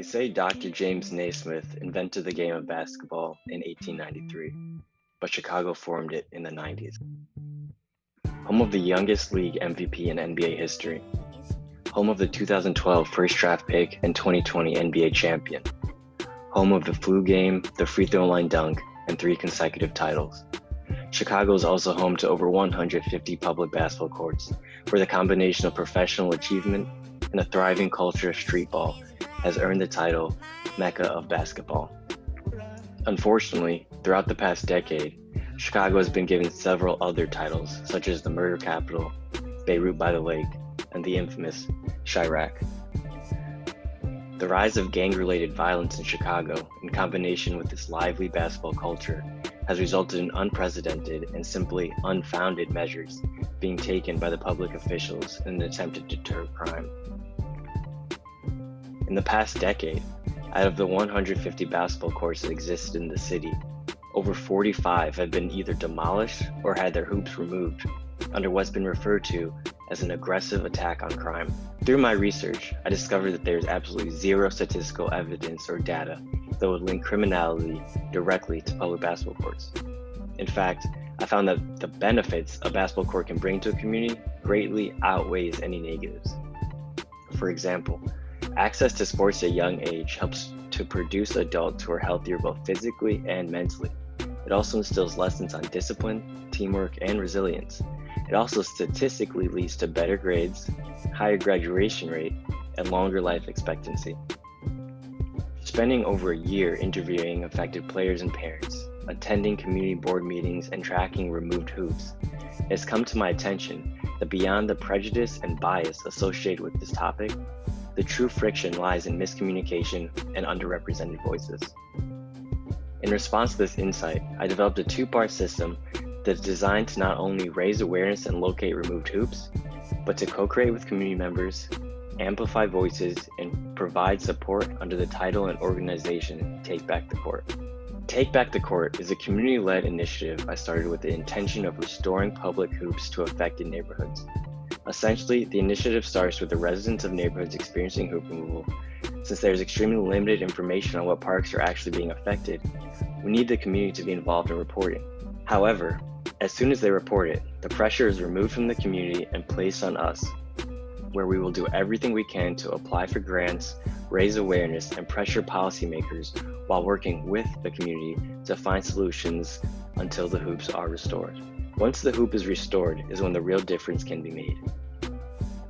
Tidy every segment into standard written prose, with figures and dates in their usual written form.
say Dr. James Naismith invented the game of basketball in 1893, but Chicago formed it in the 90s. Home of the youngest league MVP in NBA history. Home of the 2012 first draft pick and 2020 NBA champion. Home of the flu game, the free throw line dunk, and 3 consecutive titles. Chicago is also home to over 150 public basketball courts, where the combination of professional achievement and a thriving culture of street ball has earned the title Mecca of basketball. Unfortunately, throughout the past decade, Chicago has been given several other titles, such as the murder capital, Beirut by the Lake, and the infamous Chirac. The rise of gang-related violence in Chicago, in combination with its lively basketball culture, has resulted in unprecedented and simply unfounded measures being taken by the public officials in an attempt to deter crime. In the past decade, out of the 150 basketball courts that existed in the city, over 45 have been either demolished or had their hoops removed under what's been referred to as an aggressive attack on crime. Through my research, I discovered that there is absolutely zero statistical evidence or data that would link criminality directly to public basketball courts. In fact, I found that the benefits a basketball court can bring to a community greatly outweighs any negatives. For example, access to sports at a young age helps to produce adults who are healthier both physically and mentally. It also instills lessons on discipline, teamwork, and resilience. It also statistically leads to better grades, higher graduation rate, and longer life expectancy. Spending over a year interviewing affected players and parents, attending community board meetings, and tracking removed hoops, it has come to my attention that beyond the prejudice and bias associated with this topic, the true friction lies in miscommunication and underrepresented voices. In response to this insight, I developed a 2-part system that's designed to not only raise awareness and locate removed hoops, but to co-create with community members, amplify voices, and provide support under the title and organization Take Back the Court. Take Back the Court is a community-led initiative I started with the intention of restoring public hoops to affected neighborhoods. Essentially, the initiative starts with the residents of neighborhoods experiencing hoop removal. Since there is extremely limited information on what parks are actually being affected, we need the community to be involved in reporting. However, as soon as they report it, the pressure is removed from the community and placed on us, where we will do everything we can to apply for grants, raise awareness, and pressure policymakers while working with the community to find solutions until the hoops are restored. Once the hoop is restored is when the real difference can be made.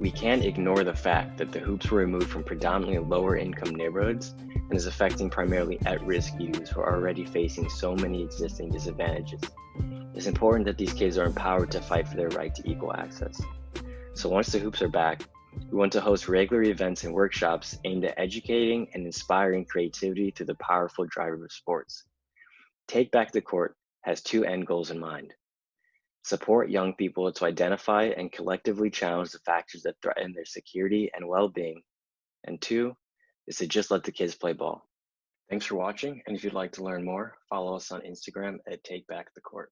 We can't ignore the fact that the hoops were removed from predominantly lower income neighborhoods and is affecting primarily at-risk youths who are already facing so many existing disadvantages. It's important that these kids are empowered to fight for their right to equal access. So once the hoops are back, we want to host regular events and workshops aimed at educating and inspiring creativity through the powerful driver of sports. Take Back the Court has 2 end goals in mind. Support young people to identify and collectively challenge the factors that threaten their security and well-being. And 2 is to just let the kids play ball. Thanks for watching, and if you'd like to learn more, follow us on Instagram at Take Back the Court.